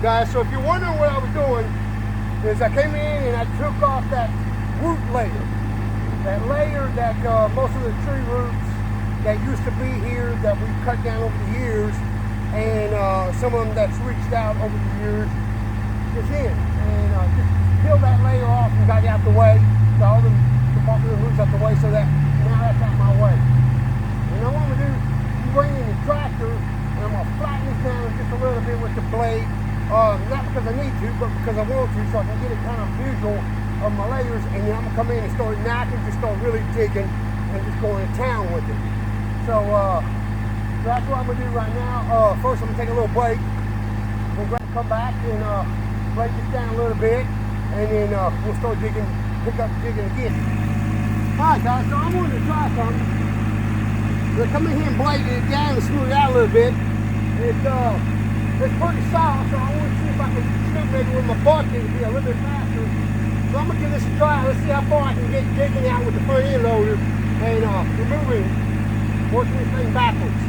Guys, so if you're wondering what I was doing, is I came in and I took off that root layer. That layer that most of the tree roots that used to be here that we cut down over the years, and some of them that's reached out over the years, is in. And just peel that layer off and got it out the way, got all the popular roots out the way, so that now that's out my way. And what I'm going to do, you bring in the tractor, and I'm going to flatten this down just a little bit with the blade. Not because I need to, but because I want to, so I can get a kind of visual of my layers, and then I'm going to come in and start, now I can just start really digging and just going to town with it. So that's what I'm going to do right now. First I'm going to take a little break. We're going to come back and break this down a little bit, and then we'll start digging, pick up digging again. Alright guys, so I wanted to try something. We're coming here and blading it down and smooth it out a little bit. It's pretty soft, so I want to see if I can shoot maybe with my bucket to be a little bit faster. So I'm going to give this a try. Let's see how far I can get digging out with the front end loader and removing, working this thing backwards.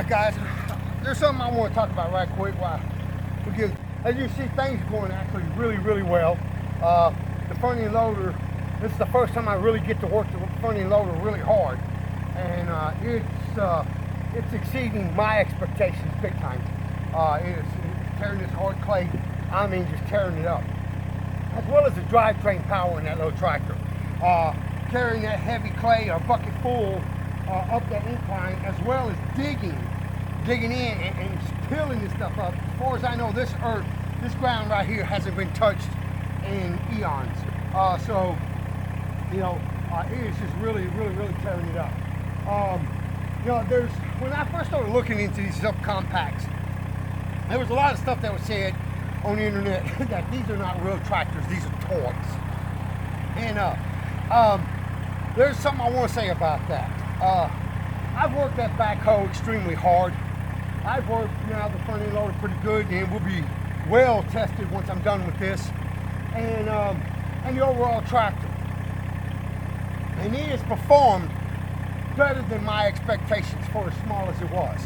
Guys, there's something I want to talk about right quick. Because as you see, things are going actually really well. The front end loader, this is the first time I really get to work the front end loader really hard, and it's exceeding my expectations big time. It's tearing this hard clay, I mean just tearing it up, as well as the drivetrain power in that little tractor. Carrying that heavy clay, a bucket full, up that incline, as well as digging in and just peeling this stuff up. As far as I know, this earth, this ground right here hasn't been touched in eons. So, you know, it is just really tearing it up. You know, when I first started looking into these subcompacts, there was a lot of stuff that was said on the internet that these are not real tractors, these are toys. And there's something I want to say about that. I've worked that backhoe extremely hard. I've worked now the front end loader pretty good, and we'll be well tested once I'm done with this, and the overall tractor. And it has performed better than my expectations for as small as it was.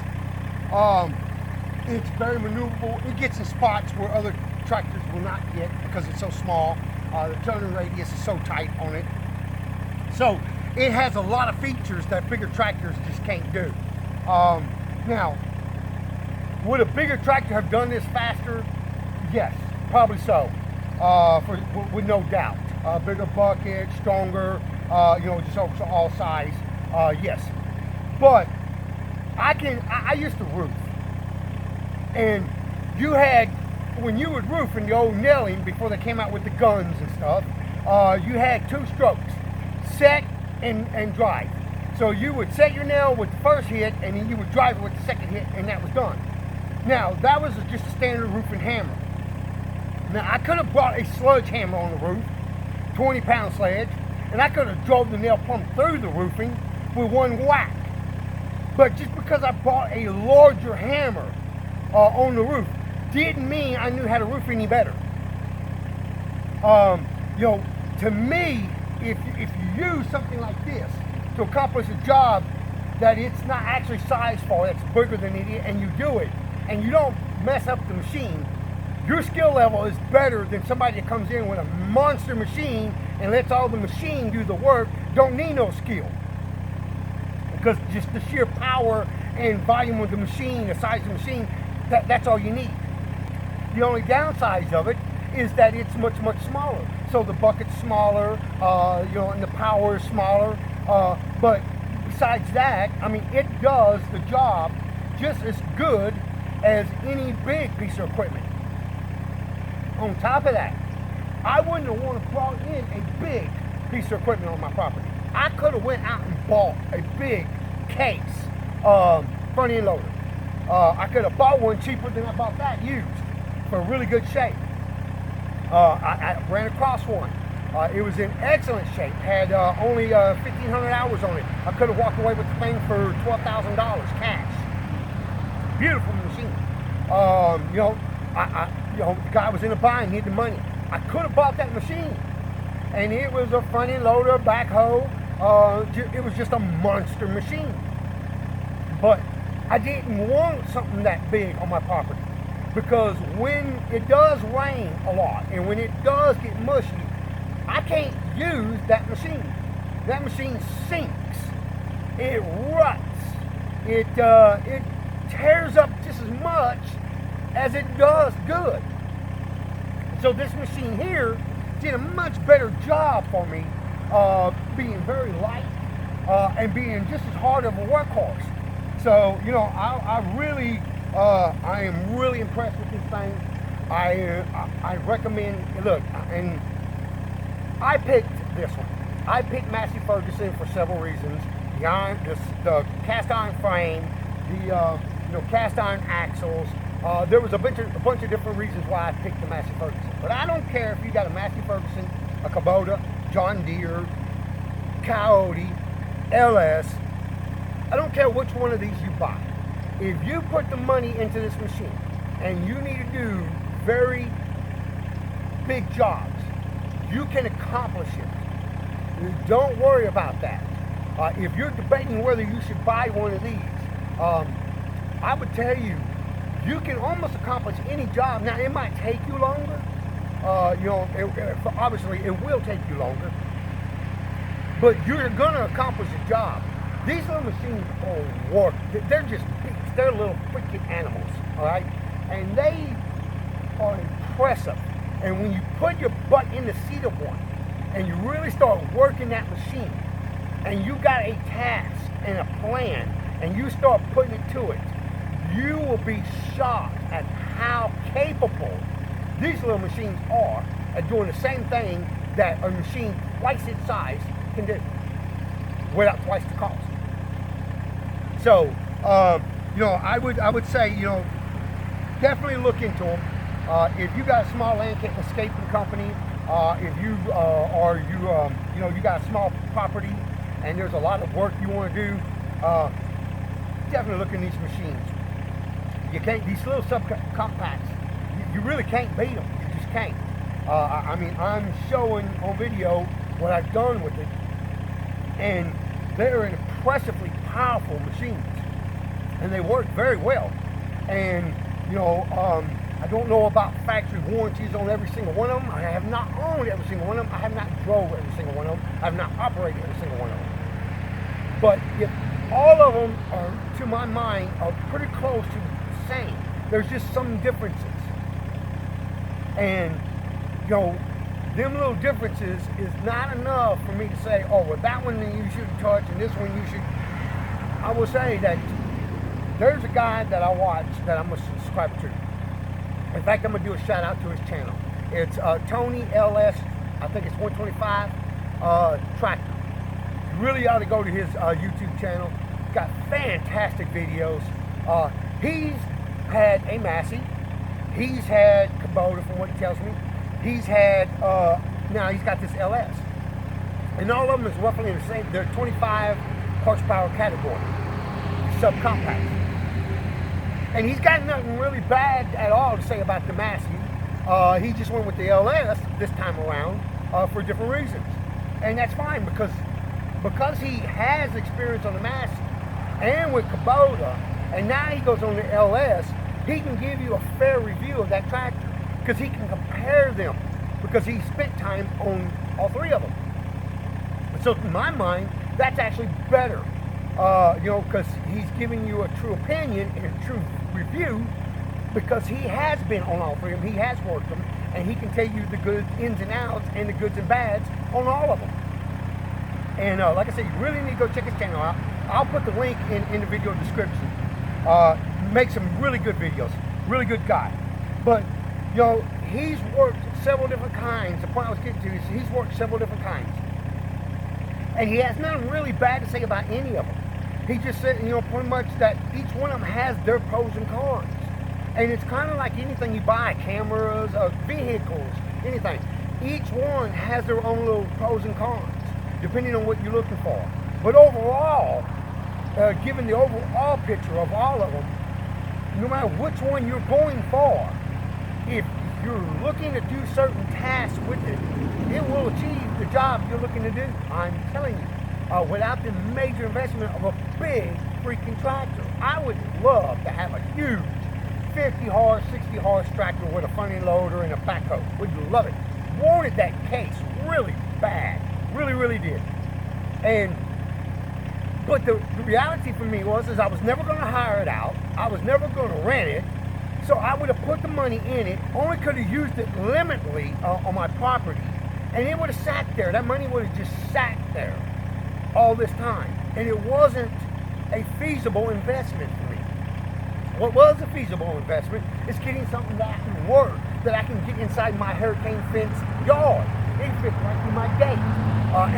It's very maneuverable. It gets in spots where other tractors will not get because it's so small. The turning radius is so tight on it. So it has a lot of features that bigger tractors just can't do. Now, would a bigger tractor have done this faster? Yes, probably so, with no doubt. Bigger bucket, stronger, you know, just all size, yes. But I used to roof, and you had, when you would roof in the old nailing before they came out with the guns and stuff, you had 2 strokes, set and drive. So you would set your nail with the first hit, and then you would drive it with the second hit, and that was done. Now, that was just a standard roofing hammer. Now, I could have brought a sludge hammer on the roof, 20-pound sledge, and I could have drove the nail plumb through the roofing with one whack. But just because I bought a larger hammer on the roof didn't mean I knew how to roof any better. You know, to me, if you use something like this to accomplish a job that it's not actually sized for, that's bigger than it is, and you do it, and you don't mess up the machine, your skill level is better than somebody that comes in with a monster machine and lets all the machine do the work, don't need no skill. Because just the sheer power and volume of the machine, the size of the machine, that's all you need. The only downside of it is that it's much smaller. So the bucket's smaller, you know, and the power is smaller. But besides that, I mean, it does the job just as good as any big piece of equipment. On top of that, I wouldn't have wanted to brought in a big piece of equipment on my property. I could have went out and bought a big case front end loader. I could have bought one cheaper than I bought that used for really good shape. I ran across one. It was in excellent shape. Had only 1,500 hours on it. I could have walked away with the thing for $12,000 cash. Beautiful machine. The guy was in a bind, needed the money. I could have bought that machine, and it was a front end loader, backhoe. It was just a monster machine. But I didn't want something that big on my property, because when it does rain a lot and when it does get mushy, I can't use that machine. That machine sinks. It ruts. It tears up just as much as it does good. So this machine here did a much better job for me, being very light and being just as hard of a workhorse. So I am really impressed with this thing. I recommend. Look, and I picked this one. I picked Massey Ferguson for several reasons. The cast iron frame, the cast iron axles. There was a bunch of different reasons why I picked the Massey Ferguson. But I don't care if you got a Massey Ferguson, a Kubota, John Deere, Coyote, LS. I don't care which one of these you buy. If you put the money into this machine and you need to do very big jobs, you can accomplish it. Don't worry about that. If you're debating whether you should buy one of these, I would tell you, you can almost accomplish any job. Now, it might take you longer. Obviously, it will take you longer. But you're going to accomplish a job. These little machines are work. They're just beasts. They're little freaking animals, all right? And they are impressive. And when you put your butt in the seat of one and you really start working that machine and you got a task and a plan and you start putting it to it, you will be shocked at how capable these little machines are at doing the same thing that a machine twice its size can do without twice the cost. So, I would say, definitely look into them. If you got a small landscaping company, if you you got a small property and there's a lot of work you want to do, definitely look in these machines. You can't, these little subcompacts, you really can't beat them. You just can't. I'm showing on video what I've done with it, and they're impressively powerful machines, and they work very well. And I don't know about factory warranties on every single one of them. I have not owned every single one of them. I have not drove every single one of them. I have not operated every single one of them. But if all of them are, to my mind, are pretty close to the same, there's just some differences. And them little differences is not enough for me to say, oh, well, that one you shouldn't touch and this one you should. I will say that there's a guy that I watch that I'm a subscriber to. In fact, I'm going to do a shout out to his channel. It's Tony LS, I think it's 125 Tractor. You really ought to go to his YouTube channel. He's got fantastic videos. He's had a Massey. He's had Kubota, from what he tells me. He's had, now he's got this LS. And all of them is roughly in the same, they're 25 horsepower category, subcompact. And he's got nothing really bad at all to say about the Massey. He just went with the LS this time around for different reasons. And that's fine, because he has experience on the Massey and with Kubota, and now he goes on the LS, he can give you a fair review of that tractor, because he can compare them, because he spent time on all three of them. So in my mind, that's actually better, because he's giving you a true opinion and a true review, because he has been on all three of them, he has worked them, and he can tell you the good ins and outs and the goods and bads on all of them. And like I said, you really need to go check his channel out. I'll put the link in the video description. Make some really good videos, really good guy. But he's worked several different kinds. The point I was getting to is he's worked several different kinds. And he has nothing really bad to say about any of them. He just said, pretty much that each one of them has their pros and cons. And it's kind of like anything you buy, cameras, vehicles, anything. Each one has their own little pros and cons, depending on what you're looking for. But overall, given the overall picture of all of them, no matter which one you're going for, if you're looking to do certain tasks with it, it will achieve the job you're looking to do. I'm telling you, without the major investment of a big freaking tractor. I would love to have a huge 50 horse, 60 horse tractor with a front end loader and a backhoe. Would love it. Wanted that case really bad. Really, really did. But the reality for me was I was never going to hire it out. I was never going to rent it. So I would have put the money in it, only could have used it limitedly on my property, and it would have sat there. That money would have just sat there all this time. And it wasn't a feasible investment for me. What was a feasible investment is getting something that I can work, that I can get inside my hurricane fence yard. It can fit right through my gate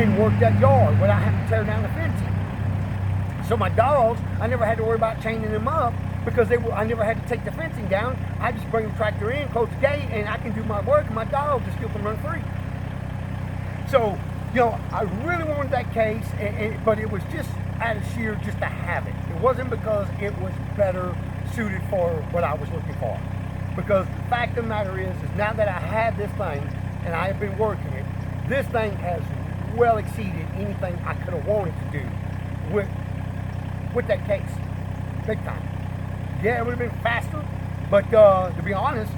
and work that yard without having to tear down the fencing. So my dogs, I never had to worry about chaining them up because I never had to take the fencing down. I just bring the tractor in, close the gate, and I can do my work, and my dogs just still can run free. So, you know, I really wanted that case, but it was just out of sheer just to have it. It wasn't because it was better suited for what I was looking for. Because the fact of the matter is now that I have this thing and I have been working it, this thing has well exceeded anything I could have wanted to do with that case. Big time. Yeah, it would have been faster, but to be honest,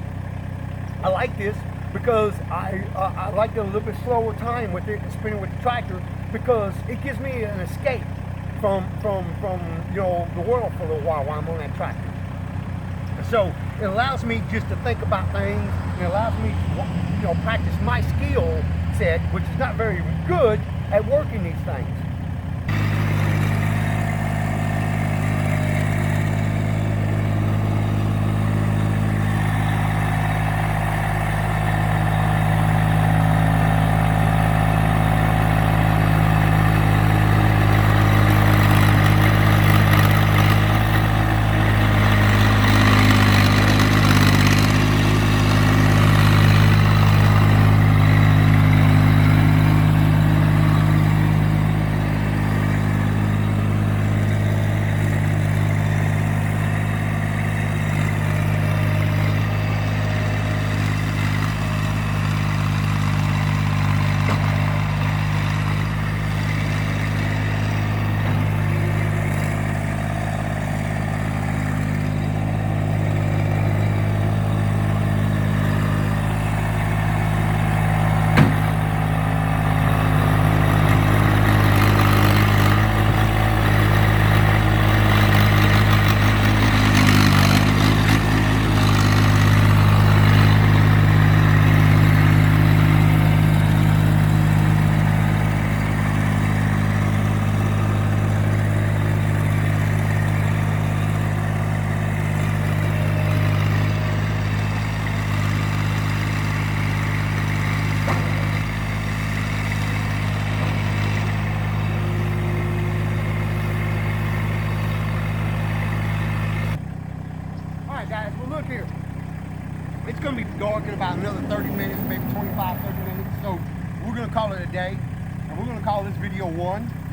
I like this because I like a little bit slower time with it and spinning with the tractor because it gives me an escape from you know, the world for a little while I'm on that tractor. So it allows me just to think about things. It allows me to, you know, practice my skill set, which is not very good at working these things. Guys, well look here, it's going to be dark in about another 30 minutes, maybe 25, 30 minutes, so we're going to call it a day, and we're going to call this video 1.